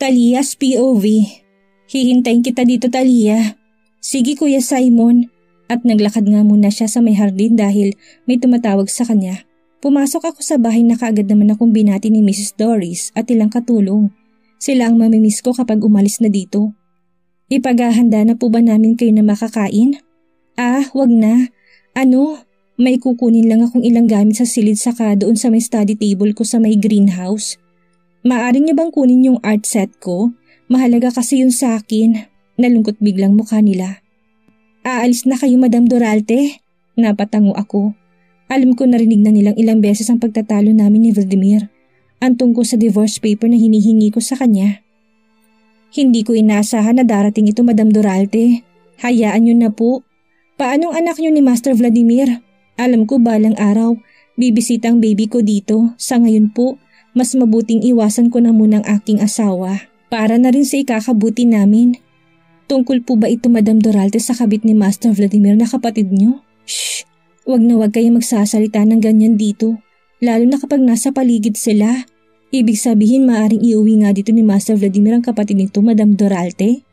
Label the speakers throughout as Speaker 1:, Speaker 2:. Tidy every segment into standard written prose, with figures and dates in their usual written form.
Speaker 1: Talia's POV. Hihintayin kita dito, Talia. Sige, Kuya Simon. At naglakad nga muna siya sa may hardin dahil may tumatawag sa kanya. Pumasok ako sa bahay na kaagad naman akong binati ni Mrs. Doris at ilang katulong. Sila ang mamimiss ko kapag umalis na dito. Ipaghahanda na po ba namin kayo na makakain? Wag na. May kukunin lang akong ilang gamit sa silid saka doon sa may study table ko sa may greenhouse. Maaari niyo bang kunin yung art set ko? Mahalaga kasi yun sa akin. Nalungkot biglang mukha nila. Aalis na kayo, Madam Doralte? Napatango ako. Alam ko narinig na nilang ilang beses ang pagtatalo namin ni Vladimir. Ang tungkol sa divorce paper na hinihingi ko sa kanya. Hindi ko inaasahan na darating ito, Madam Doralte. Hayaan niyo na po. Paanong anak niyo ni Master Vladimir? Alam ko balang araw, bibisita ang baby ko dito. Sa ngayon po, mas mabuting iwasan ko na muna ang aking asawa. Para na rin sa ikakabuti namin. Tungkol po ba ito, Madam Doralte, sa kabit ni Master Vladimir na kapatid niyo? Shh! Wag na wag kayong magsasalita ng ganyan dito. Lalo na kapag nasa paligid sila. Ibig sabihin maaring iuwi nga dito ni Master Vladimir ang kapatid nito, Madam Doralte?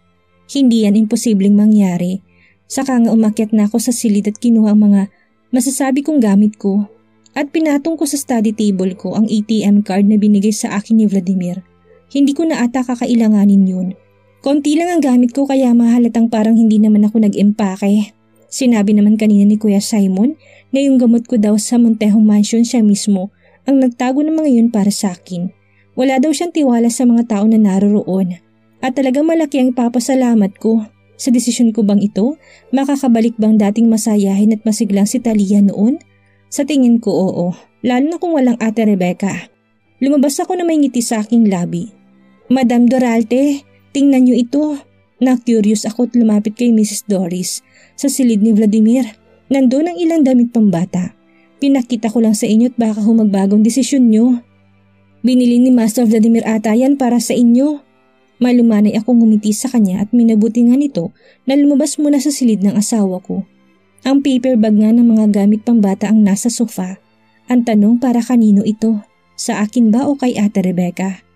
Speaker 1: Hindi yan imposibleng mangyari. Saka nga umakyat na ako sa silid at kinuha ang mga masasabi kong gamit ko. At pinatong ko sa study table ko ang ATM card na binigay sa akin ni Vladimir. Hindi ko na ata kakailanganin yun. Konti lang ang gamit ko kaya mahalatang parang hindi naman ako nag-empake. Sinabi naman kanina ni Kuya Simon na yung gamot ko daw sa Montejo Mansion siya mismo ang nagtago ng mga yun para sa akin. Wala daw siyang tiwala sa mga tao na naroroon. At talagang malaki ang papasalamat ko. Sa desisyon ko bang ito, makakabalik bang dating masayahin at masiglang si Talia noon? Sa tingin ko oo, lalo na kung walang Ate Rebecca. Lumabas ako na may ngiti sa aking labi. Madam Doralte, tingnan niyo ito. Na-curious ako at lumapit kay Mrs. Doris. Sa silid ni Vladimir, nandoon ang ilang damit pambata. Pinakita ko lang sa inyo at baka humagbagong desisyon niyo. Binili ni Master Vladimir ata yan para sa inyo. Malumanay akong ngumiti sa kanya at minabuti nga nito na lumabas muna sa silid ng asawa ko. Ang paper bag nga ng mga gamit pambata ang nasa sofa. Ang tanong para kanino ito? Sa akin ba o kay Ate Rebecca?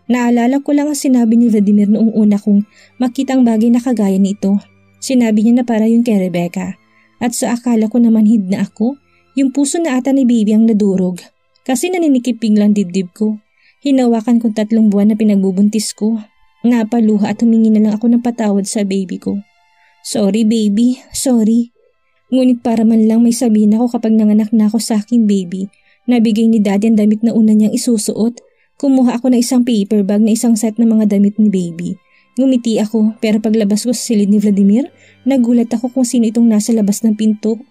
Speaker 1: Naalala ko lang ang sinabi ni Vladimir noong una kong makita ang bagay na kagaya nito. Sinabi niya na para yung kay Rebecca. At sa akala ko naman hid na ako, yung puso na ata ni baby ang nadurog. Kasi naninikip biglang dibdib ko. Hinawakan kong 3 buwan na pinagbubuntis ko. Napaluha at humingi na lang ako ng patawad sa baby ko. Sorry baby, sorry. Ngunit para man lang may sabihin ako kapag nanganak na ako sa aking baby. Nabigay ni daddy ang damit na una niyang isusuot. Kumuha ako ng isang paper bag na isang set ng mga damit ni baby. Ngumiti ako pero paglabas ko sa silid ni Vladimir, nagulat ako kung sino itong nasa labas ng pinto.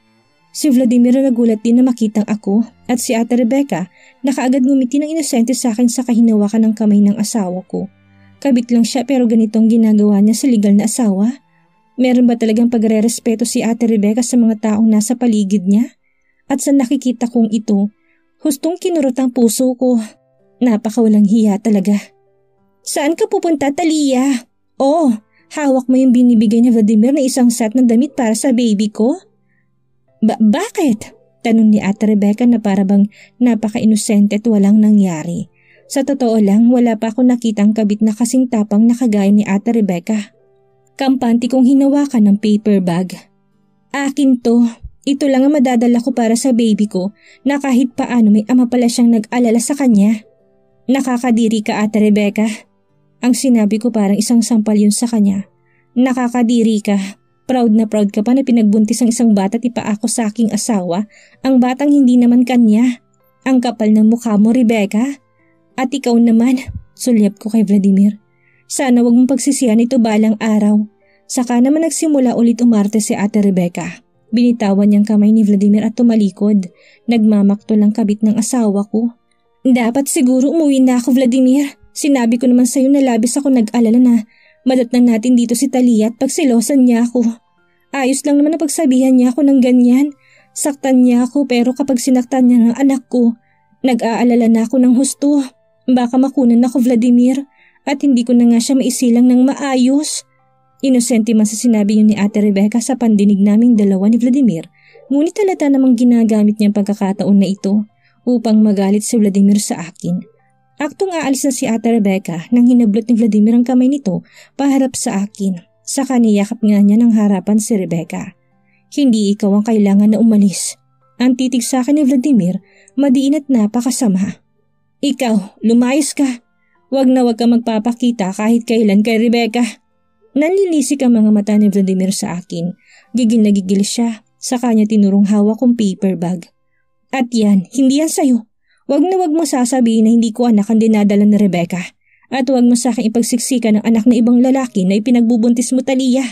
Speaker 1: Si Vladimir na nagulat din na makitang ako at si Ate Rebecca na kaagad ngumiti ng inosente sa akin sa kahinawakan ng kamay ng asawa ko. Kabit lang siya pero ganitong ginagawa niya sa legal na asawa? Meron ba talagang pagre-respeto si Ate Rebecca sa mga taong nasa paligid niya? At sa nakikita kong ito, hustong kinurot ang puso ko. Napakawalang hiya talaga. Saan ka pupunta, Talia? Oh, hawak mo yung binibigay ni Vladimir na isang set ng damit para sa baby ko? Bakit? Tanong ni Ate Rebecca na parabang napaka-inosente at walang nangyari. Sa totoo lang, wala pa ako nakitang kabit na kasing tapang na kagaya ni Ate Rebecca. Kampante kong hinawakan ng paper bag. Akin to. Ito lang ang madadala ko para sa baby ko na kahit paano may ama pala siyang nag-alala sa kanya. Nakakadiri ka, Ate Rebecca. Ang sinabi ko parang isang sampal yun sa kanya. Nakakadiri ka. Proud na proud ka pa na pinagbuntis ang isang bata at ipaako sa aking asawa. Ang batang hindi naman kanya. Ang kapal ng mukha mo, Rebecca. At ikaw naman, sulyap ko kay Vladimir. Sana wag mong pagsisihan ito balang araw. Saka naman nagsimula ulit umarte si Ate Rebecca. Binitawan niyang kamay ni Vladimir at tumalikod. Nagmamaktol ang kabit ng asawa ko. Dapat siguro umuwi na ako, Vladimir. Sinabi ko naman sa'yo na labis ako nag-alala na madatnan natin dito si Talia at pagsilosan niya ako. Ayos lang naman na pagsabihan niya ako ng ganyan. Saktan niya ako pero kapag sinaktan niya ng anak ko, nag-aalala na ako ng husto. Baka makunan ako, Vladimir, at hindi ko na nga siya maisilang ng maayos. Inosente man sa sinabi niyo ni Ate Rebecca sa pandinig naming dalawa ni Vladimir, ngunit halata namang ginagamit niya ang pagkakataon na ito upang magalit si Vladimir sa akin. Aktong aalis na si Ate Rebecca nang hinablot ni Vladimir ang kamay nito paharap sa akin. Saka niyakap nga niya ng harapan si Rebecca. Hindi ikaw ang kailangan na umalis. Ang titig sa akin ni Vladimir, madiin at napakasama. Ikaw, lumayas ka. Wag na wag ka magpapakita kahit kailan kay Rebecca. Nanlilisik ang mga mata ni Vladimir sa akin. Gigil na gigil siya. Sa kanya tinurong hawak kong paper bag. At yan, hindi yan sayo. Wag na wag mo sasabihin na hindi ko anak ang dinadala ni Rebecca. At wag mo sa akin ipagsiksikan ng anak na ibang lalaki na ipinagbubuntis mo, Talia.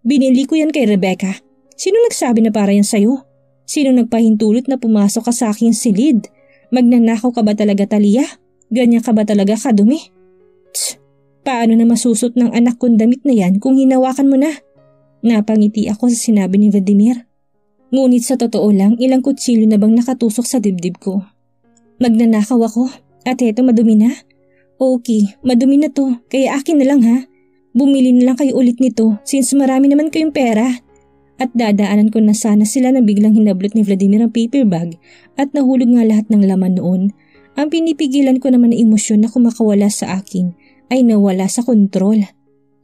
Speaker 1: Binili ko yan kay Rebecca. Sino nagsabi na para yan sayo? Sino nagpahintulot na pumasok ka sa aking silid? Magnanakaw ka ba talaga, Talia? Ganyan ka ba talaga kadumi? Tsk, paano na masusot ng anak kong damit na yan kung hinawakan mo na? Napangiti ako sa sinabi ni Vladimir. Ngunit sa totoo lang, ilang kutsilyo na bang nakatusok sa dibdib ko. Magnanakaw ako at eto madumi na. Okay, madumi na to, kaya akin na lang ha. Bumili na lang kayo ulit nito since marami naman kayong pera. At dadaanan ko na sana sila na biglang hinablot ni Vladimir ang paper bag at nahulog nga lahat ng laman noon. Ang pinipigilan ko naman na emosyon na kumakawala sa akin ay nawala sa kontrol.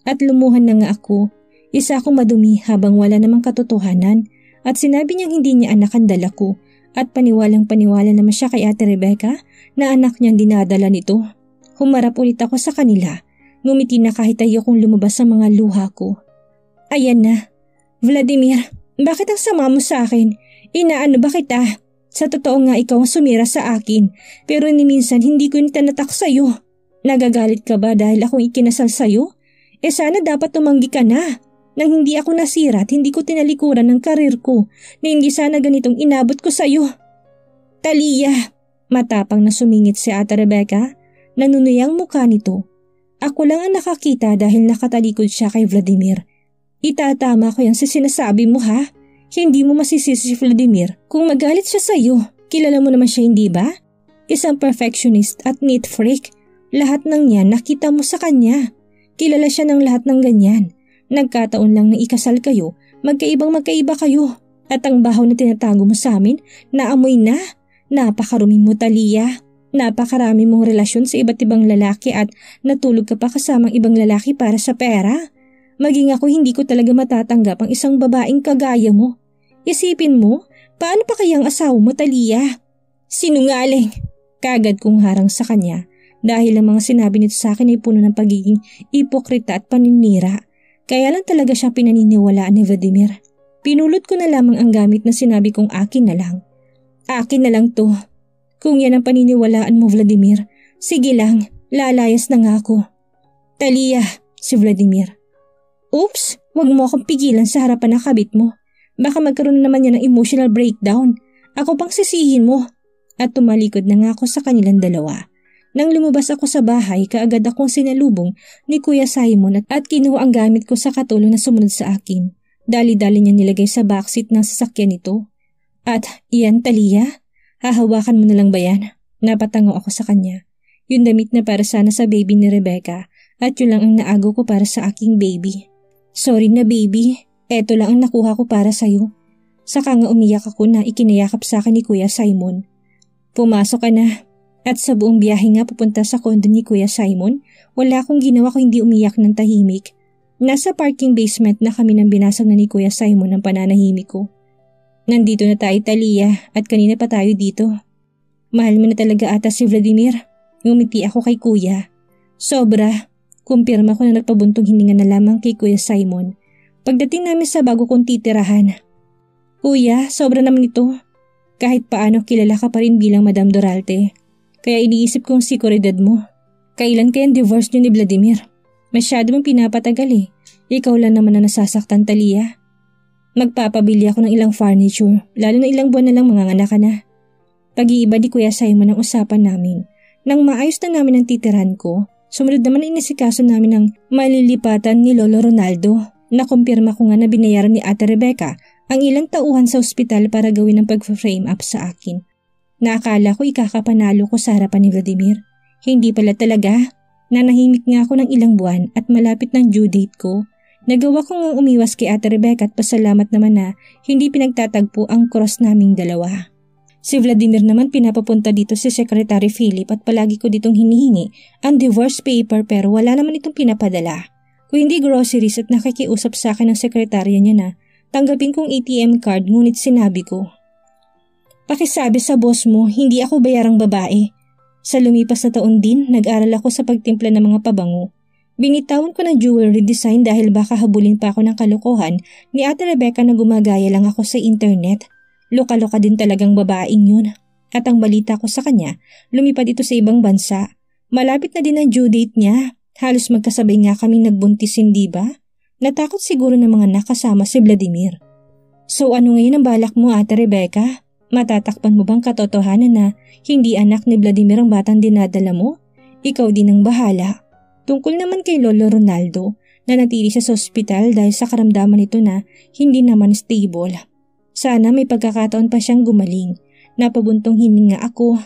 Speaker 1: At lumuhan na nga ako, isa akong madumi habang wala namang katotohanan at sinabi niyang hindi niya anak ang dala ko at paniwalang paniwala naman siya kay Ate Rebecca na anak niyang dinadala nito. Humarap ulit ako sa kanila, ngumiti na kahit ayokong lumabas sa mga luha ko. Ayan na. Vladimir, bakit ang sama mo sa akin? Inaano ba kita? Sa totoo nga ikaw ang sumira sa akin, pero ni minsan hindi ko tinatak sa'yo. Nagagalit ka ba dahil akong ikinasal sa'yo? Sana dapat tumanggi ka na. Nang hindi ako nasira at hindi ko tinalikuran ng karir ko na hindi sana ganitong inabot ko sa'yo. Talia, matapang na sumingit si Ate Rebecca, nanunuyang mukha nito. Ako lang ang nakakita dahil nakatalikod siya kay Vladimir. Itatama ko yan sa sinasabi mo ha? Hindi mo masisisi si Vladimir kung magalit siya sa'yo. Kilala mo naman siya, hindi ba? Isang perfectionist at neat freak. Lahat ng yan nakita mo sa kanya. Kilala siya ng lahat ng ganyan. Nagkataon lang na ikasal kayo, magkaiba kayo. At ang bahaw na tinatago mo sa amin, naamoy na. Napakarumi mo, Talia. Napakarami mong relasyon sa iba't ibang lalaki at natulog ka pa kasamang ibang lalaki para sa pera. Maging ako hindi ko talaga matatanggap ang isang babaeng kagaya mo. Isipin mo, paano pa kayang asawa mo, Talia? Sinungaling! Kagad kong harang sa kanya dahil ang mga sinabi nito sa akin ay puno ng pagiging ipokrita at paninira. Kaya lang talaga siya pinaniniwalaan ni Vladimir. Pinulot ko na lamang ang gamit na sinabi kong akin na lang. Akin na lang to. Kung yan ang paniniwalaan mo, Vladimir, sige lang, lalayas na nga ako. Talia, si Vladimir. Oops, wag mo akong pigilan sa harapan ng kabit mo. Baka magkaroon naman yan ng emotional breakdown. Ako pang sisihin mo. At tumalikod na nga ako sa kanilang dalawa. Nang lumabas ako sa bahay, kaagad akong sinalubong ni Kuya Simon at kinuha ang gamit ko sa katulong na sumunod sa akin. Dali-dali niya nilagay sa backseat ng sasakyan nito. At iyan, Talia, hahawakan mo na lang ba yan? Napatango ako sa kanya. Yung damit na para sana sa baby ni Rebecca at yun lang ang naagaw ko para sa aking baby. Sorry na baby, eto lang ang nakuha ko para sa'yo. Saka nga umiyak ako na ikinayakap sa akin ni Kuya Simon. Pumasok ka na. At sa buong biyahe nga pupunta sa kondo ni Kuya Simon, wala akong ginawa kung hindi umiyak ng tahimik. Nasa parking basement na kami nang binasag na ni Kuya Simon ang pananahimik ko. Nandito na tayo, Talia, at kanina pa tayo dito. Mahal mo na talaga ata si Vladimir. Ngumiti ako kay Kuya. Sobra. Kumpirma ko na nagpabuntong hininga na lamang kay Kuya Simon. Pagdating namin sa bago kong titirahan. Kuya, sobra naman ito. Kahit paano kilala ka pa rin bilang Madam Doralte. Kaya iniisip kong siguridad mo. Kailan kayang divorce niyo ni Vladimir? Masyado mong pinapatagal eh. Ikaw lang naman na nasasaktan, Talia. Magpapabili ako ng ilang furniture, lalo na ilang buwan na lang manganganak ka na. Pag-iiba ni Kuya Simon ang usapan namin. Nang maayos na namin ang titirahan ko, sumunod naman na inisikaso namin ang malilipatan ni Lolo Ronaldo. Nakumpirma ko nga na binayaran ni Ate Rebecca ang ilang tauhan sa ospital para gawin ang pag-frame up sa akin. Naakala ko ikakapanalo ko sa harapan ni Vladimir. Hindi pala talaga. Nanahimik nga ako ng ilang buwan at malapit ng due date ko. Nagawa ko ngang umiwas kay Ate Rebecca at pasalamat naman na hindi pinagtatagpo ang cross naming dalawa. Si Vladimir naman pinapapunta dito si Secretary Philip at palagi ko ditong hinihingi ang divorce paper pero wala naman itong pinapadala. Kung hindi groceries at nakikiusap sa akin ng sekretarya niya na tanggapin kong ATM card ngunit sinabi ko, "Pakisabi sa boss mo, hindi ako bayarang babae." Sa lumipas na taon din, nag-aral ako sa pagtimpla ng mga pabango. Binitawan ko ng jewelry design dahil baka habulin pa ako ng kalokohan ni Ate Rebecca na gumagaya lang ako sa internet. Loka-loka din talagang babaeng yun. At ang balita ko sa kanya, lumipad ito sa ibang bansa. Malapit na din ang due date niya. Halos magkasabay nga kaming nagbuntis, hindi ba? Natakot siguro ng mga nakasama si Vladimir. So ano ngayon ang balak mo, Ate Rebecca? Matatakpan mo bang katotohanan na hindi anak ni Vladimir ang batang dinadala mo? Ikaw din ang bahala. Tungkol naman kay Lolo Ronaldo, na natili siya sa ospital dahil sa karamdaman nito na hindi naman stable. Sana may pagkakataon pa siyang gumaling. Napabuntong hininga ako.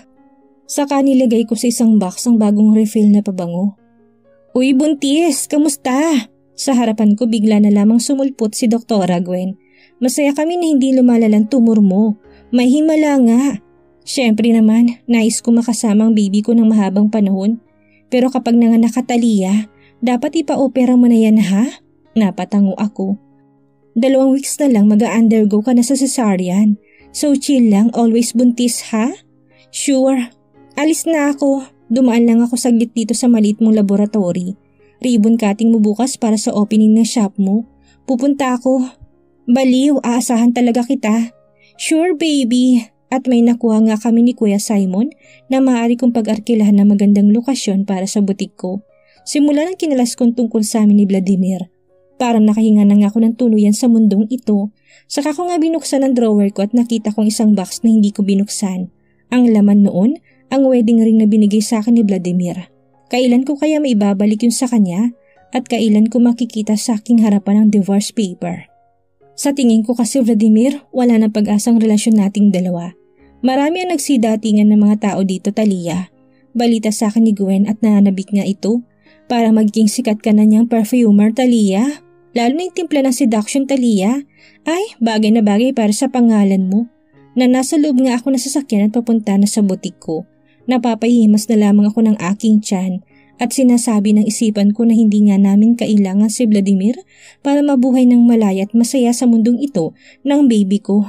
Speaker 1: Saka nilagay ko sa isang box ang bagong refill na pabango. "Uy buntis, kamusta?" Sa harapan ko bigla na lamang sumulpot si Doktora Gwen. "Masaya kami na hindi lumalalang tumor mo. May himala nga." Siyempre naman, nais ko makasama ang baby ko ng mahabang panahon. Pero kapag nanganak ka, Talia, dapat ipa-opera mo na yan, ha? Napatango ako. 2 weeks na lang mag-undergo ka na sa cesarean. So chill lang, always buntis, ha? Sure. Alis na ako. Dumaan lang ako saglit dito sa maliit mong laboratory. Ribbon cutting mo bukas para sa opening ng shop mo. Pupunta ako. Baliw, aasahan talaga kita. Sure, baby. At may nakuha nga kami ni Kuya Simon na maaari kong pag-arkilahan ng magandang lokasyon para sa butik ko. Simula ng kinalas kong tungkol sa amin ni Vladimir. Parang nakahinga na nga ako ng tuluyan sa mundong ito. Saka ko nga binuksan ang drawer ko at nakita kong isang box na hindi ko binuksan. Ang laman noon, ang wedding ring na binigay sa akin ni Vladimir. Kailan ko kaya maibabalik yun sa kanya at kailan ko makikita sa aking harapan ang divorce paper? Sa tingin ko kasi, Vladimir, wala na pag-asang relasyon nating dalawa. Marami ang nagsidatingan ng mga tao dito, Talia. Balita sa akin ni Gwen at nananabik nga ito para maging sikat ka na niyang perfumer, Talia. Lalo na yung timpla ng seduction, Talia. Ay, bagay na bagay para sa pangalan mo. Na nasa loob nga ako na sasakyan at papunta na sa butik ko. Napapahimas na lamang ako ng aking tiyan at sinasabi ng isipan ko na hindi nga namin kailangan si Vladimir para mabuhay ng malaya at masaya sa mundong ito ng baby ko.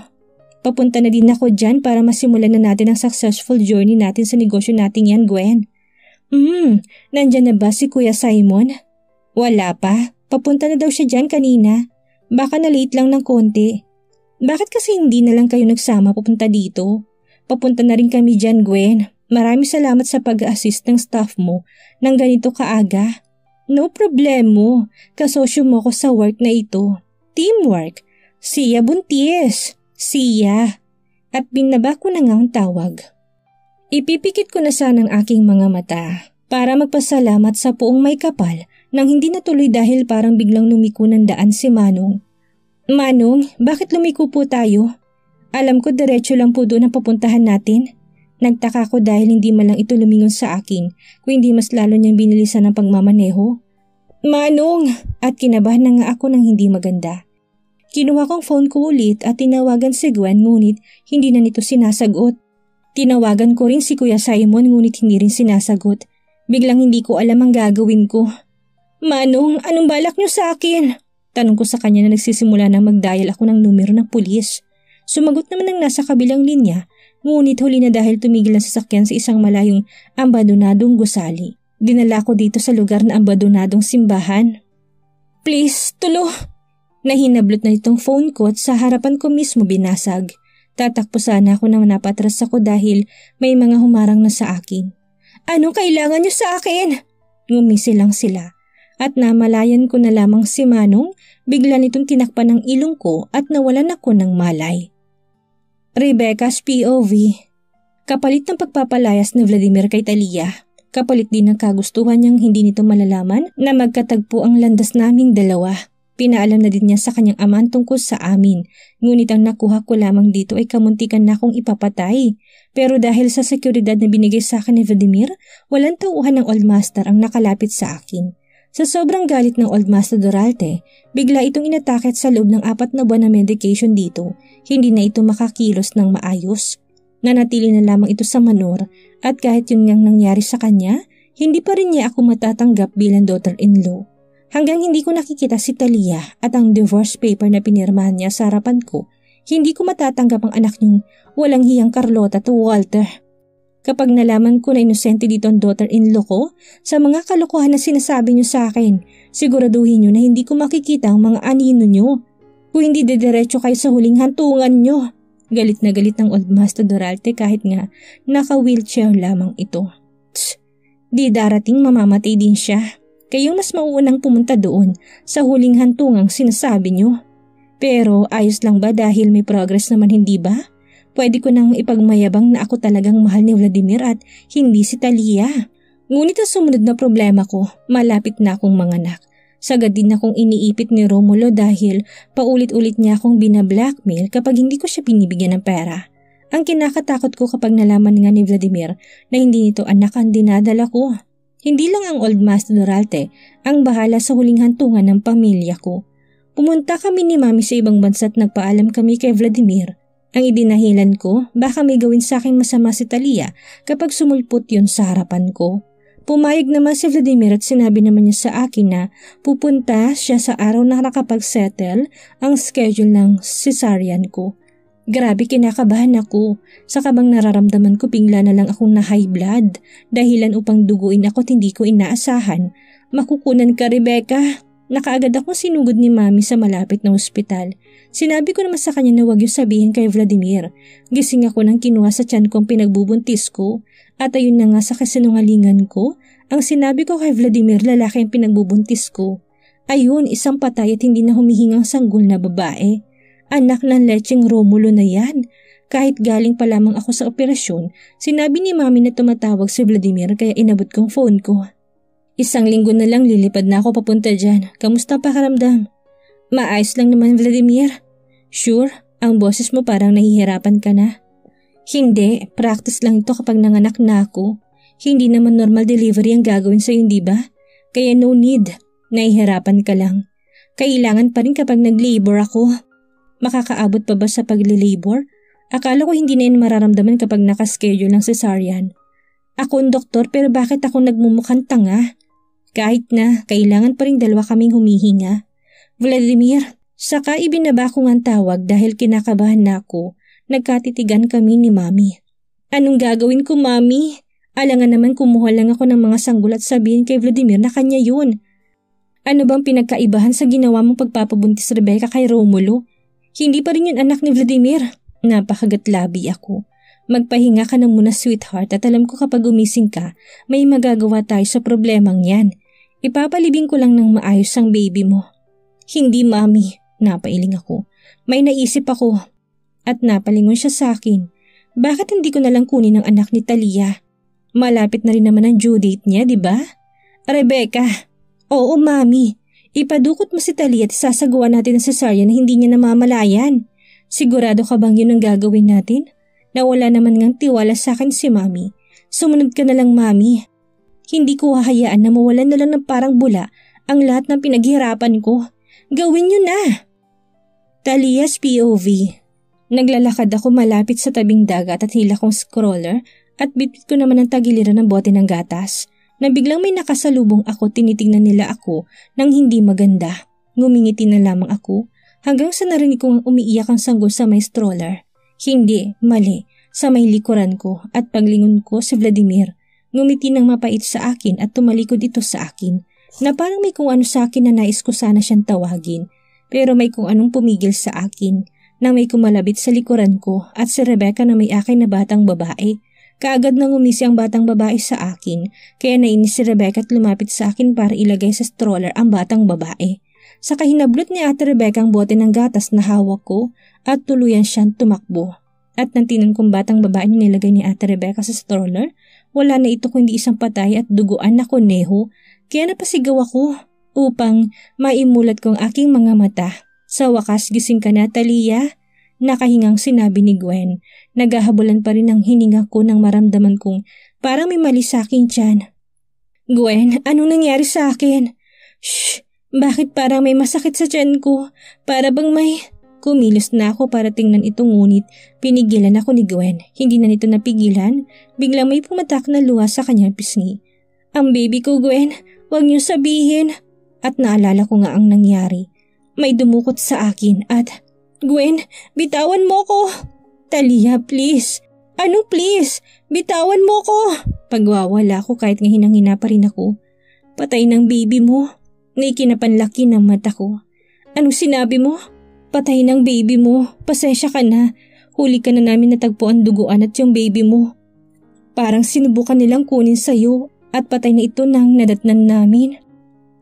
Speaker 1: Papunta na din ako dyan para masimulan na natin ang successful journey natin sa negosyo natin yan, Gwen. Nandyan na ba si Kuya Simon? Wala pa. Papunta na daw siya dyan kanina. Baka na late lang ng konti. Bakit kasi hindi na lang kayo nagsama papunta dito? Papunta na rin kami dyan, Gwen. Maraming salamat sa pag-assist ng staff mo ng ganito kaaga. No problemo. Kasosyo mo ko sa work na ito. Teamwork. Siya buntis. Siya. At binaba ko na nga ang tawag. Ipipikit ko na sana ang aking mga mata para magpasalamat sa puong may kapal nang hindi natuloy dahil parang biglang lumiko ng daan si Manong. Manong, bakit lumiko po tayo? Alam ko diretso lang po doon ang papuntahan natin. Nagtaka ko dahil hindi man lang ito lumingon sa akin kung hindi mas lalo niyang binilisan ang pagmamaneho. Manong! At kinabahan na nga ako ng hindi maganda. Kinuha kong phone ko ulit at tinawagan si Gwen ngunit hindi na nito sinasagot. Tinawagan ko rin si Kuya Simon ngunit hindi rin sinasagot. Biglang hindi ko alam ang gagawin ko. Manong, anong balak niyo sa akin? Tanong ko sa kanya na nagsisimula na mag-dial ako ng numero ng pulis. Sumagot naman ang nasa kabilang linya, ngunit huli na dahil tumigil ang sasakyan sa isang malayong abandonadong gusali. Dinala ko dito sa lugar na abandonadong simbahan. Please, tulo! Nahinablot na itong phone ko at sa harapan ko mismo binasag. Tatakpo sana ako na napatras ako dahil may mga humarang na sa akin. Anong kailangan niyo sa akin? Ngumisi lang sila. At namalayan ko na lamang si Manong, bigla nitong tinakpan ng ilong ko at nawalan ako ng malay. Rebecca's POV. Kapalit ng pagpapalayas ni Vladimir kay Talia. Kapalit din ng kagustuhan niyang hindi nito malalaman na magkatagpo ang landas naming dalawa. Pinaalam na din niya sa kanyang ama tungkol sa amin, ngunit ang nakuha ko lamang dito ay kamuntikan na akong ipapatay. Pero dahil sa seguridad na binigay sa akin ni Vladimir, walang tauhan ng Old Master ang nakalapit sa akin. Sa sobrang galit ng Old Master Doralte, bigla itong inatake sa loob ng 4 na buwan na medication dito, hindi na ito makakilos ng maayos. Nanatili na lamang ito sa Manor at kahit yun ngang nangyari sa kanya, hindi pa rin niya ako matatanggap bilang daughter-in-law. Hanggang hindi ko nakikita si Talia at ang divorce paper na pinirmahan niya sa harapan ko, hindi ko matatanggap ang anak niyong walang hiyang Carlota to Walter. Kapag nalaman ko na inosente dito ang daughter-in-law ko, sa mga kalokohan na sinasabi niyo sa akin, siguraduhin niyo na hindi ko makikita ang mga anino niyo. Kung hindi dediretso kayo sa huling hantungan niyo. Galit na galit ng Old Master Duralte kahit nga naka-wheelchair lamang ito. Tss, di darating mamamatay din siya. Kayong mas mauunang pumunta doon sa huling hantungang sinasabi niyo. Pero ayos lang ba dahil may progress naman, hindi ba? Pwede ko nang ipagmayabang na ako talagang mahal ni Vladimir at hindi si Talia. Ngunit ang sumunod na problema ko, malapit na akong manganak. Sagad din akong iniipit ni Romulo dahil paulit-ulit niya akong binablackmail kapag hindi ko siya binibigyan ng pera. Ang kinakatakot ko kapag nalaman nga ni Vladimir na hindi nito anak ang dinadala ko. Hindi lang ang Old Master Duralte ang bahala sa huling hantungan ng pamilya ko. Pumunta kami ni Mami sa ibang bansa at nagpaalam kami kay Vladimir. Ang idinahilan ko, baka may gawin sa akin masama si Talia kapag sumulpot yun sa harapan ko. Pumayag naman si Vladimir at sinabi naman niya sa akin na pupunta siya sa araw na nakapag-settle ang schedule ng cesarean ko. Grabe, kinakabahan ako. Sa kabang nararamdaman ko, bigla na lang akong na high blood. Dahilan upang duguin ako at hindi ko inaasahan. Makukunan ka, Rebecca. Nakaagad akong sinugod ni Mami sa malapit na ospital. Sinabi ko naman sa kanya na huwag yung sabihin kay Vladimir. Gising ako nang kinuha sa tiyan kong pinagbubuntis ko. At ayun na nga sa kasinungalingan ko, ang sinabi ko kay Vladimir lalaki ang pinagbubuntis ko. Ayun, isang patay at hindi na humihingang sanggol na babae. Anak ng lecheng Romulo na yan. Kahit galing pa lamang ako sa operasyon, sinabi ni Mami na tumatawag si Vladimir kaya inabot kong phone ko. 1 linggo na lang lilipad na ako papunta dyan. Kamusta pakiramdam? Maayos lang naman, Vladimir. Sure, ang boses mo parang nahihirapan ka na. Hindi, practice lang ito kapag nanganak na ako. Hindi naman normal delivery ang gagawin sa'yo, hindi ba? Kaya no need, nahihirapan ka lang. Kailangan pa rin kapag nag-labor ako. Makakaabot pa ba sa pag-labor? Akala ko hindi na yun mararamdaman kapag nakaschedule ng cesarean. Ako ang doktor pero bakit ako nagmumukhang tanga? Kahit na, kailangan pa rin 2 kaming humihinga. Vladimir, saka ibinaba ko ang tawag dahil kinakabahan na ako. Nagkatitigan kami ni Mami. Anong gagawin ko, Mami? Alangan naman kumuha lang ako ng mga sanggol at sabihin kay Vladimir na kanya yun. Ano bang pinagkaibahan sa ginawa mong pagpapabuntis, Rebecca, kay Romulo? Hindi pa rin yun anak ni Vladimir. Napakagatlabi ako. Magpahinga ka na muna, sweetheart, at alam ko kapag gumising ka, may magagawa tayo sa problemang yan. Ipapalibing ko lang ng maayos ang baby mo. Hindi, Mami. Napailing ako. May naisip ako. At napalingon siya sa akin. Bakit hindi ko nalang kunin ang anak ni Talia? Malapit na rin naman ang due date niya, di ba? Rebecca. Oo, Mami. Ipadukot mo si Talia at sasagawa natin ang cesarean na hindi niya namamalayan. Sigurado ka bang yun ang gagawin natin? Nawala naman ngang tiwala sa akin si Mami. Sumunod ka na lang, Mami. Hindi ko hahayaan na mawalan na lang ng parang bula ang lahat ng pinaghirapan ko. Gawin niyo na! Talia's POV. Naglalakad ako malapit sa tabing dagat at hila kong scroller at bitbit ko naman ang tagiliran ng bote ng gatas. Na biglang may nakasalubong ako, tinitingnan nila ako nang hindi maganda. Ngumingiti na lamang ako hanggang sa narinig kong umiiyak ang sanggol sa may stroller. Hindi, mali, sa may likuran ko at paglingon ko si Vladimir. Ngumiti ng mapait sa akin at tumalikod ito sa akin na parang may kung ano sa akin na nais ko sana siyang tawagin. Pero may kung anong pumigil sa akin. Nang may kumalabit sa likuran ko at si Rebecca na may akin na batang babae. Kaagad nang umisi ang batang babae sa akin, kaya nainis si Rebecca at lumapit sa akin para ilagay sa stroller ang batang babae. Sa kahinablot ni Ate Rebecca ang bote ng gatas na hawak ko at tuluyan siyang tumakbo. At nang tinan kong batang babae na nilagay ni Ate Rebecca sa stroller, wala na ito kundi isang patay at duguan na koneho, kaya napasigaw ako upang maimulat ko ang aking mga mata. Sa wakas, gising ka na, Talia. Nakahingang sinabi ni Gwen. Naghahabulan pa rin ang hininga ko nang maramdaman kong parang may mali sa akin tiyan. Gwen, anong nangyari sa akin? Shh! Bakit parang may masakit sa tiyan ko? Para bang may... Kumilos na ako para tingnan ito ngunit pinigilan ako ni Gwen. Hindi na nito napigilan. Biglang may pumatak na luha sa kanyang pisngi. Ang baby ko, Gwen, huwag niyo sabihin. At naalala ko nga ang nangyari. May dumukot sa akin at, Gwen, bitawan mo ko. Talia, please. Ano please? Bitawan mo ko. Pagwawala ko kahit nga hinang-hina pa rin ako. Patay ng baby mo. Naikinapanlaki ng mata ko. Anong sinabi mo? Patay ng baby mo. Pasensya ka na. Huli ka na namin natagpuan duguan at yung baby mo. Parang sinubukan nilang kunin sa'yo at patay na ito nang nadatnan namin.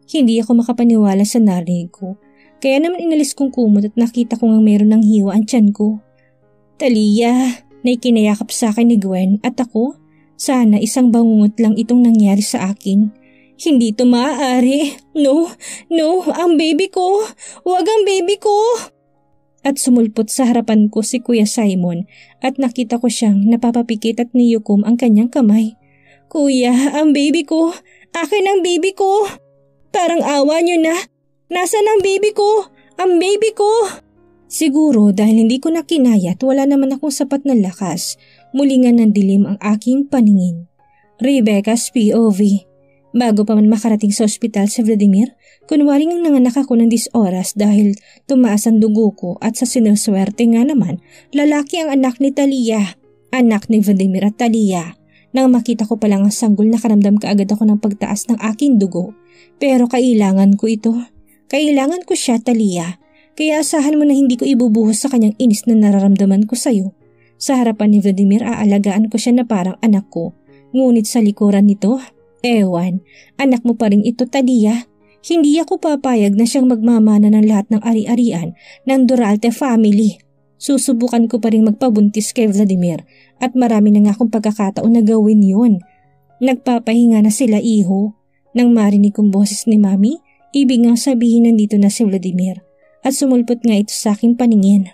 Speaker 1: Hindi ako makapaniwala sa narinig ko. Kaya naman inalis kong kumot at nakita ko nga meron ng hiwa ang tiyan ko. Talia, naikinayakap sa akin ni Gwen at ako, sana isang bangungot lang itong nangyari sa akin. Hindi ito maaari. No, ang baby ko. Huwag ang baby ko. At sumulpot sa harapan ko si Kuya Simon at nakita ko siyang napapapikit at niyukom ang kanyang kamay. Kuya, ang baby ko. Akin ang baby ko. Parang awa niyo na. Nasaan ang baby ko? Ang baby ko. Siguro dahil hindi ko na kinaya at wala naman akong sapat na lakas, muli nga nandilim ang aking paningin. Rebecca's POV. Bago pa man makarating sa ospital si Vladimir, kunwaring ang nanganak ako ng 10 oras dahil tumaas ang dugo ko at sa sinuswerte nga naman, lalaki ang anak ni Talia, anak ni Vladimir at Talia. Nang makita ko palang ang sanggol nakaramdam kaagad ako ng pagtaas ng aking dugo. Pero kailangan ko ito. Kailangan ko siya, Talia. Kaya asahan mo na hindi ko ibubuhos sa kanyang inis na nararamdaman ko sa'yo. Sa harapan ni Vladimir aalagaan ko siya na parang anak ko. Ngunit sa likuran nito, ewan, anak mo pa rin ito, Talia. Hindi ako papayag na siyang magmamana ng lahat ng ari-arian ng Duralte family. Susubukan ko pa rin magpabuntis kay Vladimir at marami na nga akong pagkakataon na gawin yun. Nagpapahinga na sila, iho. Nang marinig kong boses ni Mami, ibig nga sabihin nandito na si Vladimir at sumulpot nga ito sa aking paningin.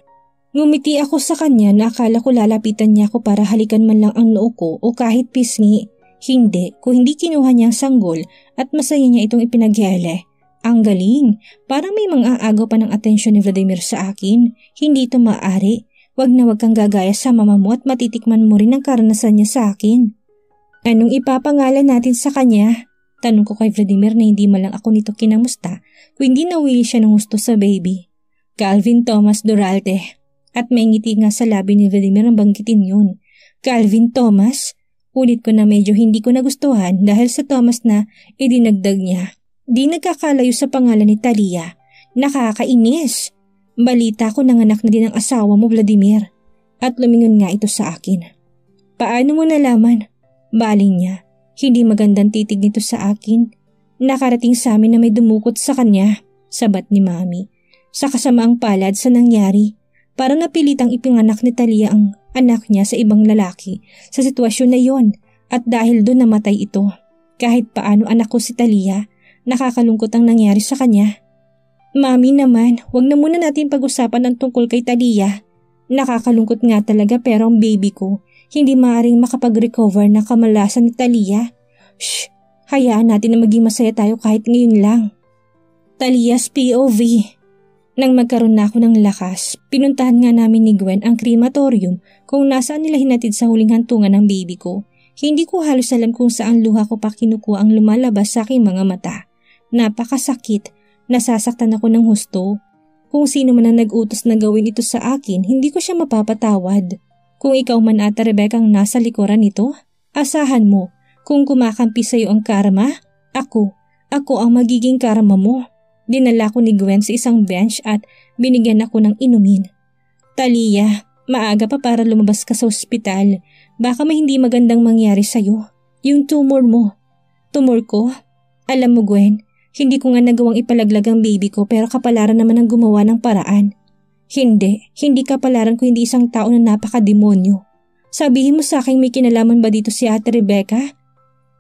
Speaker 1: Ngumiti ako sa kanya na akala ko lalapitan niya ako para halikan man lang ang noo ko o kahit pisngi. Hindi, kung hindi kinuha niya ang sanggol at masaya niya itong ipinaghele. Ang galing, parang may mga aagaw pa ng atensyon ni Vladimir sa akin. Hindi ito maaari. Wag na wag kang gagaya sa mama mo at matitikman mo rin ang karanasan niya sa akin. Anong ipapangalan natin sa kanya? Tanong ko kay Vladimir na hindi man lang ako nito kinamusta kung hindi nawili siya ng gusto sa baby. Calvin Thomas Duralte. At may ngiti nga sa labi ni Vladimir ang banggitin yun. Calvin Thomas? Ulit ko na medyo hindi ko nagustuhan dahil sa Thomas na idinagdag niya. Di nagkakalayo sa pangalan ni Talia. Nakakainis. Balita ko nanganak na din ang asawa mo, Vladimir. At lumingon nga ito sa akin. Paano mo nalaman? Baling niya. Hindi magandang titig nito sa akin. Nakarating sa amin na may dumukot sa kanya. Sabat ni Mami. Sa kasamaang palad sa nangyari, parang napilitang ipinganak ni Talia ang anak niya sa ibang lalaki sa sitwasyon na yon at dahil doon namatay ito. Kahit paano anak ko si Talia, nakakalungkot ang nangyari sa kanya. Mami naman, wag na muna natin pag-usapan ang tungkol kay Talia. Nakakalungkot nga talaga pero ang baby ko hindi maaaring makapag-recover ng kamalasan ni Talia. Shh, hayaan natin na maging masaya tayo kahit ngayon lang. Talia's POV. Nang magkaroon na ako ng lakas, pinuntahan nga namin ni Gwen ang crematorium kung nasaan nila hinatid sa huling hantungan ng baby ko. Hindi ko halos alam kung saan luha ko pa kinukuha ang lumalabas sa aking mga mata. Napakasakit, nasasaktan ako ng husto. Kung sino man ang nag-utos na gawin ito sa akin, hindi ko siya mapapatawad. Kung ikaw man ata Rebecca ang nasa likuran nito, asahan mo, kung kumakampi sa iyo ang karma, ako ang magiging karma mo. Dinala ko ni Gwen sa isang bench at binigyan ako ng inumin. Talia, maaga pa para lumabas ka sa ospital. Baka may hindi magandang mangyari sa'yo. Yung tumor mo. Tumor ko? Alam mo Gwen, hindi ko nga nagawang ipalaglag ang baby ko pero kapalaran naman ang gumawa ng paraan. Hindi kapalaran ko hindi isang tao na napakademonyo. Sabihin mo sa akin may kinalaman ba dito si Ate Rebecca?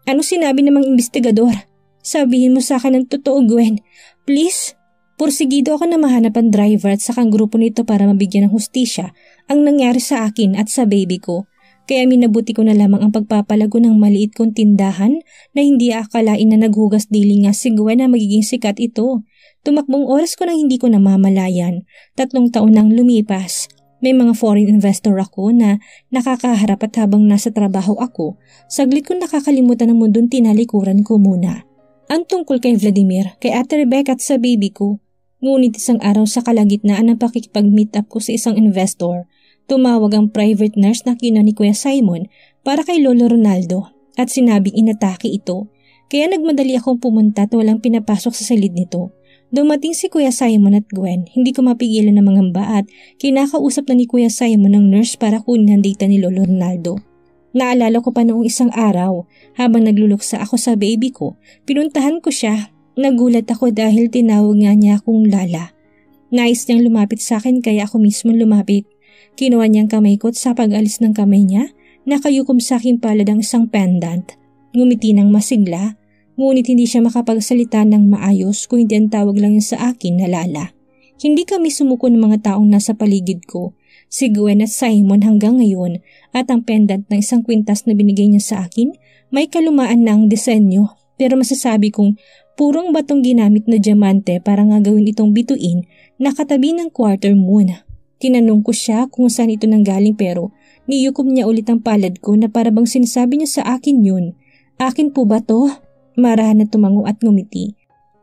Speaker 1: Ano sinabi namang investigador? Sabihin mo sa akin ng totoo Gwen. Please, pursigido ako na mahanap ang driver at sakang grupo nito para mabigyan ng hustisya ang nangyari sa akin at sa baby ko. Kaya minabuti ko na lamang ang pagpapalago ng maliit kong tindahan na hindi akalain na naghugas dili nga si Gwen na magiging sikat ito. Tumakbong oras ko nang hindi ko namamalayan. 3 taon nang lumipas. May mga foreign investor ako na nakakaharap at habang nasa trabaho ako, saglit kong nakakalimutan ng mundong tinalikuran ko muna. Ang tungkol kay Vladimir, kay Ate Rebecca at sa baby ko. Ngunit isang araw sa kalagitnaan ng pakikipag-meet up ko sa isang investor, tumawag ang private nurse na kinuha ni Kuya Simon para kay Lolo Ronaldo at sinabing inatake ito. Kaya nagmadali akong pumunta at walang pinapasok sa silid nito. Dumating si Kuya Simon at Gwen, hindi ko mapigilan na mangamba at kinakausap na ni Kuya Simon ng nurse para kunin ang data ni Lolo Ronaldo. Naalala ko pa noong isang araw, habang nagluluksa ako sa baby ko, pinuntahan ko siya. Nagulat ako dahil tinawag niya akong Lala. Nais niyang lumapit sa akin kaya ako mismo lumapit. Kinuha niyang kamay ko at sa pag-alis ng kamay niya, nakayukom sa aking palad ang isang pendant. Ngumiti ng masigla. Ngunit hindi siya makapagsalita ng maayos kung hindi ang tawag lang niya sa akin na Lala. Hindi kami sumuko ng mga taong nasa paligid ko, si Gwen at Simon hanggang ngayon at ang pendant ng isang kwintas na binigay niya sa akin may kalumaan na ang disenyo pero masasabi kong purong batong ginamit na diamante para nga gawin itong bituin na katabi ng quarter moon. Tinanong ko siya kung saan ito nanggaling pero niyukom niya ulit ang palad ko na para bang sinasabi niya sa akin yun. Akin po ba to? Marahan na tumango at ngumiti.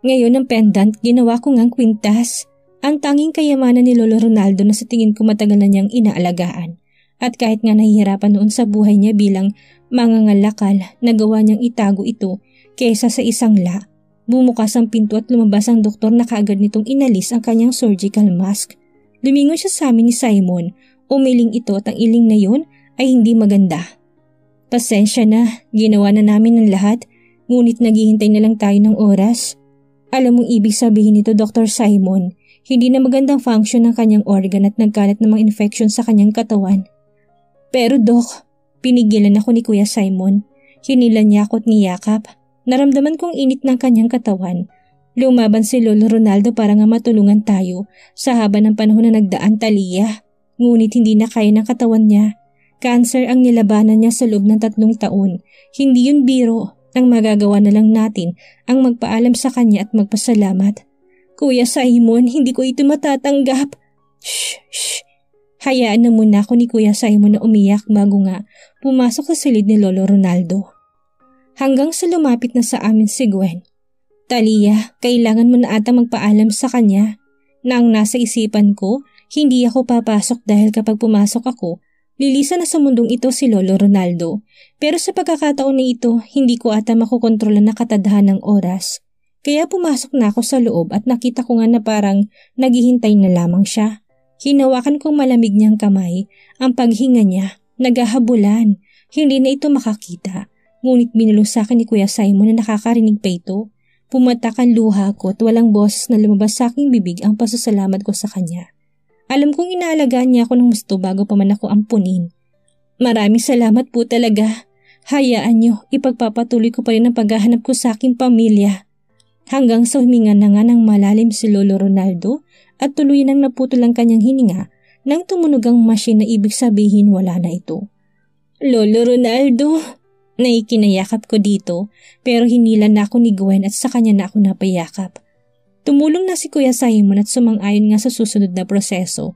Speaker 1: Ngayon ang pendant, ginawa ko ngang kwintas. Ang tanging kayamanan ni Lolo Ronaldo na sa tingin ko matagal na niyang inaalagaan. At kahit nga nahihirapan noon sa buhay niya bilang mangangalakal, nagawa niyang itago ito kaysa sa isang la. Bumukas ang pinto at lumabas ang doktor na kaagad nitong inalis ang kanyang surgical mask. Lumingon siya sa amin ni Simon. Umiling ito at ang iling na yun ay hindi maganda. Pasensya na, ginawa na namin ang lahat. Ngunit naghihintay na lang tayo ng oras. Alam mong ibig sabihin nito, Dr. Simon, hindi na magandang function ng kanyang organ at nagkalat ng mga infection sa kanyang katawan. Pero Doc, pinigilan ako ni Kuya Simon. Hinilan niya ako at niyakap. Naramdaman kong init ng kanyang katawan. Lumaban si Lolo Ronaldo para nga matulungan tayo sa haba ng panahon na nagdaan, Talia. Ngunit hindi na kaya ng katawan niya. Cancer ang nilabanan niya sa loob ng 3 taon. Hindi yun biro. Ang magagawa na lang natin ang magpaalam sa kanya at magpasalamat. Kuya Simon, hindi ko ito matatanggap. Shh. Hayaan na muna ako ni Kuya Simon na umiyak bago nga pumasok sa silid ni Lolo Ronaldo. Hanggang sa lumapit na sa amin si Gwen. Talia, kailangan mo na ata magpaalam sa kanya. Na ang nasa isipan ko, hindi ako papasok dahil kapag pumasok ako, lilisan na sa mundong ito si Lolo Ronaldo. Pero sa pagkakataon na ito, hindi ko ata makokontrolan na katadahan ng oras. Kaya pumasok na ako sa loob at nakita ko nga na parang naghihintay na lamang siya. Hinawakan kong malamig niyang kamay, ang paghinga niya, naghahabulan. Hindi na ito makakita. Ngunit binulong sa akin ni Kuya Simon na nakakarinig pa ito. Pumatak ang luha ko at walang boses na lumabas sa aking bibig ang pasasalamat ko sa kanya. Alam kong inaalagaan niya ako ng gusto bago pa man ako ampunin. Maraming salamat po talaga. Hayaan niyo, ipagpapatuloy ko pa rin ang paghahanap ko sa aking pamilya. Hanggang sa huminga na nga ng malalim si Lolo Ronaldo at tuloy nang naputol ang kanyang hininga nang tumunog ang machine na ibig sabihin wala na ito. Lolo Ronaldo! Naikinayakap ko dito pero hinilan na ako ni Gwen at sa kanya na ako napayakap. Tumulong na si Kuya Simon at sumang-ayon nga sa susunod na proseso.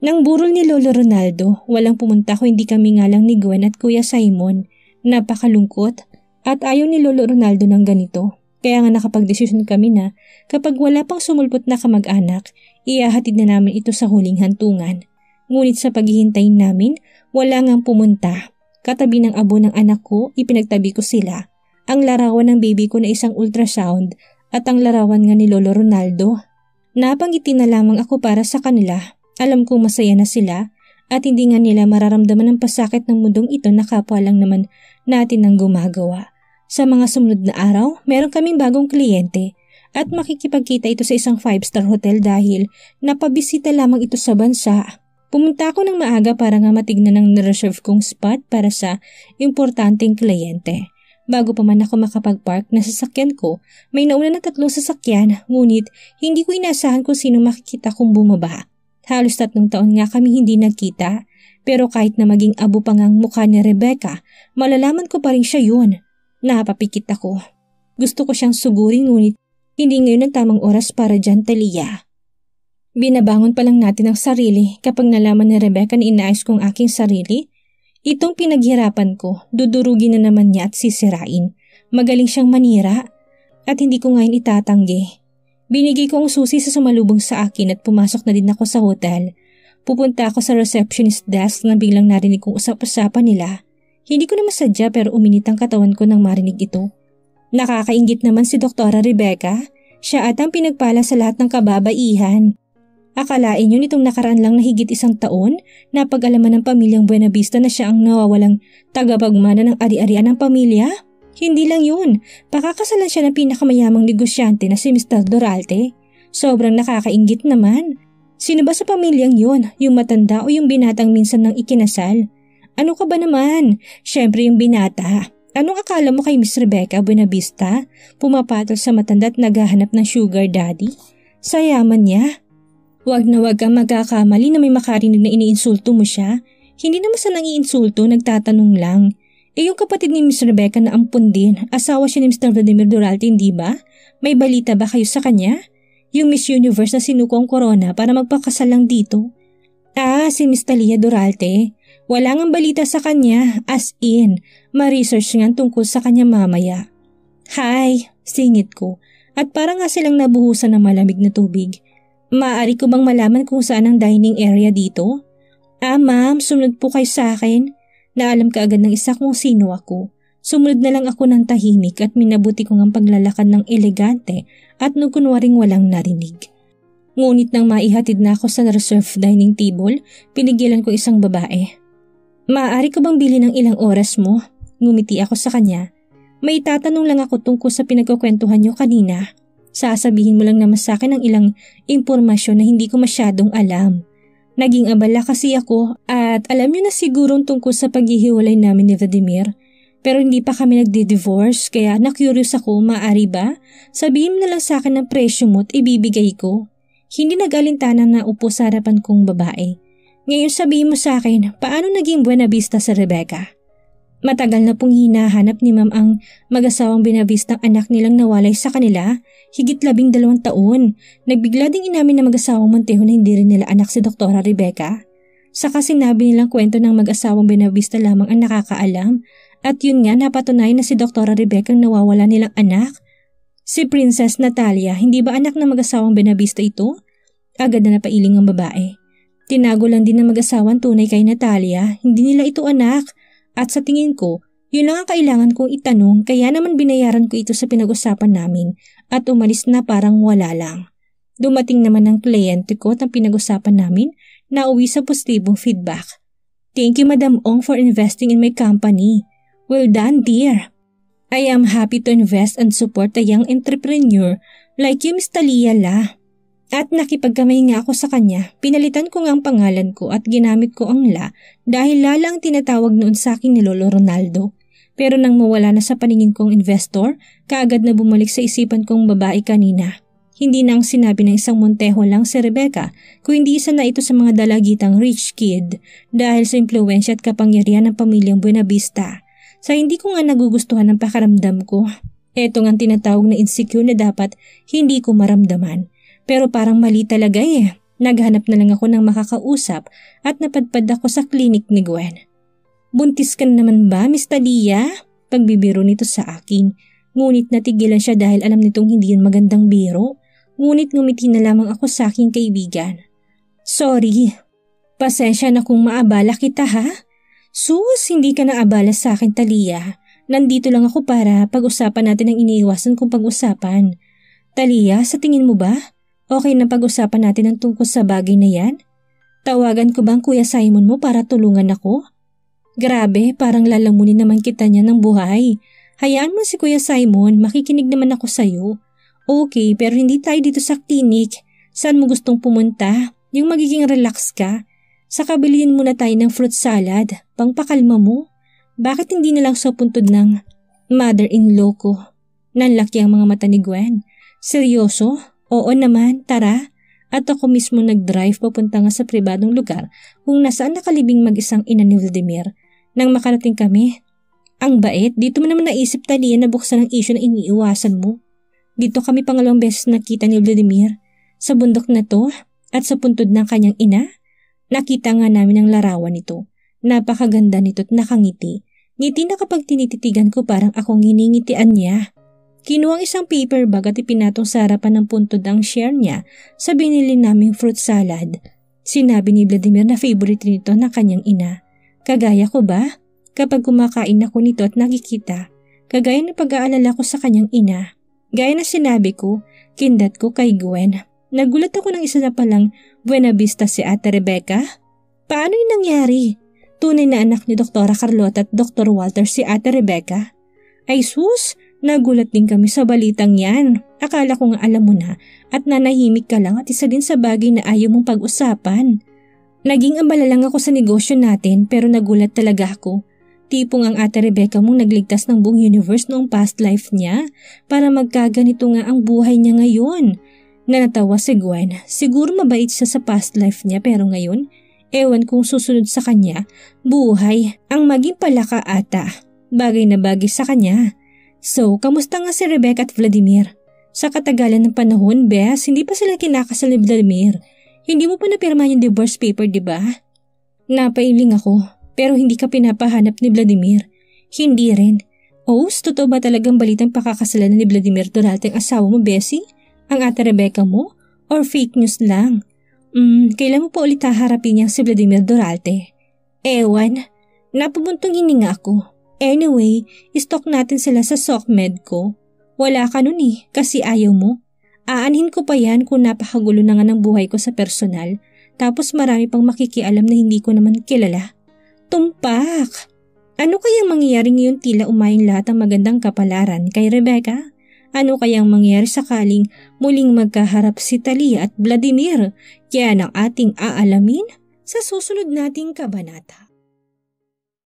Speaker 1: Nang burol ni Lolo Ronaldo, walang pumunta ko hindi kami nga lang ni Gwen at Kuya Simon. Napakalungkot at ayaw ni Lolo Ronaldo ng ganito. Kaya nga nakapagdesisyon kami na kapag wala pang sumulpot na kamag-anak, ihahatid na namin ito sa huling hantungan. Ngunit sa paghihintay namin, wala ngang pumunta. Katabi ng abo ng anak ko, ipinagtabi ko sila. Ang larawan ng baby ko na isang ultrasound at ang larawan nga ni Lolo Ronaldo. Napangiti na lamang ako para sa kanila. Alam kong masaya na sila at hindi nga nila mararamdaman ang pasakit ng mundong ito na kapwa lang naman natin ang gumagawa. Sa mga sumunod na araw, meron kaming bagong kliyente at makikipagkita ito sa isang 5-star hotel dahil napabisita lamang ito sa bansa. Pumunta ako ng maaga para nga matignan ang na-reserve kong spot para sa importanteng kliyente. Bago pa man ako makapag-park na sasakyan ko, may nauna na 3 sasakyan ngunit hindi ko inaasahan kung sino makikita kong bumaba. Halos 3 taon nga kami hindi nagkita pero kahit na maging abo pa ngang mukha ni Rebecca, malalaman ko pa rin siya yun. Napapikit ako. Gusto ko siyang sugurin ngunit Hindi ngayon ang tamang oras para dyan, Talia. Binabangon pa lang natin ang sarili kapag nalaman ni Rebecca na inaayos kong aking sarili. Itong pinaghirapan ko, dudurugin na naman niya at sisirain. Magaling siyang manira at hindi ko ngayon itatanggi. Binigay ko ang susi sa sumalubong sa akin at pumasok na din ako sa hotel. Pupunta ako sa receptionist desk na biglang narinig kong usap-usapan nila. Hindi ko naman sadya pero uminit ang katawan ko nang marinig ito. Nakakainggit naman si Doktora Rebecca. Siya at ang pinagpala sa lahat ng kababaihan. Akalain nyo nitong nakaraan lang na higit 1 taon na pag-alaman ng pamilyang Buenavista na siya ang nawawalang tagapagmana ng ari-arian ng pamilya? Hindi lang yun, pakakasalan siya ng pinakamayamang negosyante na si Mr. Doralte. Sobrang nakakainggit naman. Sino ba sa pamilyang yun? Yung matanda o yung binatang minsan nang ikinasal? Ano ka ba naman? Siyempre yung binata. Anong akala mo kay Miss Rebecca Buenavista? Pumapatol sa matanda at naghahanap ng sugar daddy? Sa yaman niya? Wag na wag kang magkakamali na may makarinig na iniinsulto mo siya. Hindi naman sa nangiinsulto, nagtatanong lang. Yung kapatid ni Miss Rebecca na ampun din, asawa siya ni Mr. Vladimir Doralte, hindi ba? May balita ba kayo sa kanya? Yung Miss Universe na sinuko ang corona para magpakasal lang dito? Si Miss Talia Doralte. Wala ngang balita sa kanya, as in, ma-research nga tungkol sa kanya mamaya. Hi, singit ko, at parang nga silang nabuhusan ng malamig na tubig. Maaari ko bang malaman kung saan ang dining area dito? Ma'am, sumunod po kayo sa akin. Naalam ka agad ng isa kung sino ako. Sumunod na lang ako ng tahimik at minabuti ko ang paglalakad ng elegante at nung kunwaring walang narinig. Ngunit nang maihatid na ako sa reserve dining table, pinigilan ko isang babae. Maaari ko bang bilhin ng ilang oras mo? Ngumiti ako sa kanya. May tatanong lang ako tungkol sa pinagkukwentuhan niyo kanina. Sasabihin mo lang naman sa akin ng ilang impormasyon na hindi ko masyadong alam. Naging abala kasi ako at alam niyo na sigurong tungkol sa paghihiwalay namin ni Vladimir. Pero hindi pa kami nagdi-divorce kaya na-curious ako, maaari ba? Sabihin mo na lang sa akin ng presyo mo at ibibigay ko. Hindi nag-alintana na upo sa harapan kong babae. Ngayon sabihin mo sa akin, paano naging Buenavista sa Rebecca? Matagal na pong hinahanap ni Ma'am ang mag-asawang Buenavista ang anak nilang nawalay sa kanila. Higit 12 taon. Nagbigla ding inamin na mag-asawang Montejo na hindi rin nila anak si Doktora Rebecca. Saka sinabi nilang kwento ng mag-asawang Buenavista lamang ang nakakaalam. At yun nga napatunayan na si Doktora Rebecca ang nawawala nilang anak. Si Princess Natalia, hindi ba anak ng mag-asawang Buenavista ito? Agad na napailing ang babae. Tinago lang din ng mag-asawang tunay kay Natalia, hindi nila ito anak. At sa tingin ko, yun lang ang kailangan kong itanong kaya naman binayaran ko ito sa pinag-usapan namin at umalis na parang wala lang. Dumating naman ang kliyente ko at ang pinag-usapan namin na uwi sa positibong feedback. Thank you Madam Ong for investing in my company. Well done dear. I am happy to invest and support a young entrepreneur like you Miss Talia La. At nakipagkamay nga ako sa kanya, pinalitan ko nga ang pangalan ko at ginamit ko ang La dahil Lala ang tinatawag noon sa akin ni Lolo Ronaldo. Pero nang mawala na sa paningin kong investor, kaagad na bumalik sa isipan kong babae kanina. Hindi na ang sinabi ng isang Montejo lang si Rebecca, kundi isa na ito sa mga dalagitang rich kid dahil sa impluwensya at kapangyarihan ng pamilyang Buenavista. Sa hindi ko nga nagugustuhan ang pakaramdam ko. Ito nga ang tinatawag na insecure na dapat hindi ko maramdaman. Pero parang mali talaga eh. Naghanap na lang ako ng makakausap at napadpad ako sa klinik ni Gwen. Buntis ka naman ba, Miss Talia? Pagbibiro nito sa akin. Ngunit natigilan siya dahil alam nitong hindi yun magandang biro. Ngunit ngumiti na lamang ako sa aking kaibigan. Sorry. Pasensya na kung maabala kita ha. Sus, hindi ka na abala sa akin, Talia. Nandito lang ako para pag-usapan natin ang iniiwasan kong pag-usapan. Talia, sa tingin mo ba? Okay na pag-usapan natin ang tungkol sa bagay na yan? Tawagan ko bang Kuya Simon mo para tulungan ako? Grabe, parang lalamunin naman kita niya ng buhay. Hayaan mo si Kuya Simon, makikinig naman ako sa'yo. Okay, pero hindi tayo dito sa klinik. Saan mo gustong pumunta? Yung magiging relax ka? Saka bilhin muna tayo ng fruit salad, pangpakalma mo. Bakit hindi na lang sa puntod ng mother-in-law ko? Nanlaki ang mga mata ni Gwen. Seryoso? Oo naman, tara. At ako mismo nag-drive papunta nga sa pribadong lugar kung nasaan nakalibing mag-isang ina ni Vladimir. Nang makarating kami, ang bait, dito mo naman naisip Talia na buksan ang issue na iniiwasan mo. Dito kami pangalawang beses nakita ni Vladimir. Sa bundok na to at sa puntod ng kanyang ina. Nakita nga namin ang larawan nito. Napakaganda nito at nakangiti. Ngiti na kapag tinititigan ko parang akong hiningitian niya. Kinuha ang isang paper bag at ipinatong sa harapan ng puntod ang share niya sa binili naming fruit salad. Sinabi ni Vladimir na favorite nito ng kanyang ina. Kagaya ko ba? Kapag kumakain ako nito at nakikita, kagaya ng pag-aalala ko sa kanyang ina. Gaya na sinabi ko, kindat ko kay Gwen. Nagulat ako ng isa na palang Buena Vista si Ate Rebecca. Paano yung nangyari? Tunay na anak ni Dr. Carlota at Dr. Walter si Ate Rebecca. Ay sus, nagulat din kami sa balitang yan. Akala ko nga alam mo na at nanahimik ka lang at isa din sa bagay na ayaw mong pag-usapan. Naging abala lang ako sa negosyo natin pero nagulat talaga ako. Tipong ang Ate Rebecca mong nagligtas ng buong universe noong past life niya para magkaganito nga ang buhay niya ngayon. Nanatawa si Gwen. Siguro mabait siya sa past life niya pero ngayon, ewan kung susunod sa kanya, buhay ang maging palaka ata. Bagay na bagay sa kanya. So, kamusta nga si Rebecca at Vladimir? Sa katagalan ng panahon, Bes, hindi pa sila kinakasal ni Vladimir. Hindi mo pa napirma yung divorce paper, di ba? Napailing ako, pero hindi ka pinapahanap ni Vladimir. Hindi rin. Totoo ba talagang balitang pakakasalan ni Vladimir Dorate ang asawa mo, Bessie? Ang Ate Rebecca mo? Or fake news lang? Kailan mo pa ulit haharapin niyang si Vladimir Dorate? Ewan, napabuntong hininga ako. Anyway, stock natin sila sa SOCMED ko. Wala ka nun kasi ayaw mo. Aanhin ko pa yan kung napakagulo na nga ng buhay ko sa personal. Tapos marami pang makikialam na hindi ko naman kilala. Tumpak! Ano kayang mangyayari ngayon tila umayin lahat ang magandang kapalaran kay Rebecca? Ano kayang mangyayari sakaling muling magkaharap si Talia at Vladimir? Kaya ang ating aalamin sa susunod nating kabanata.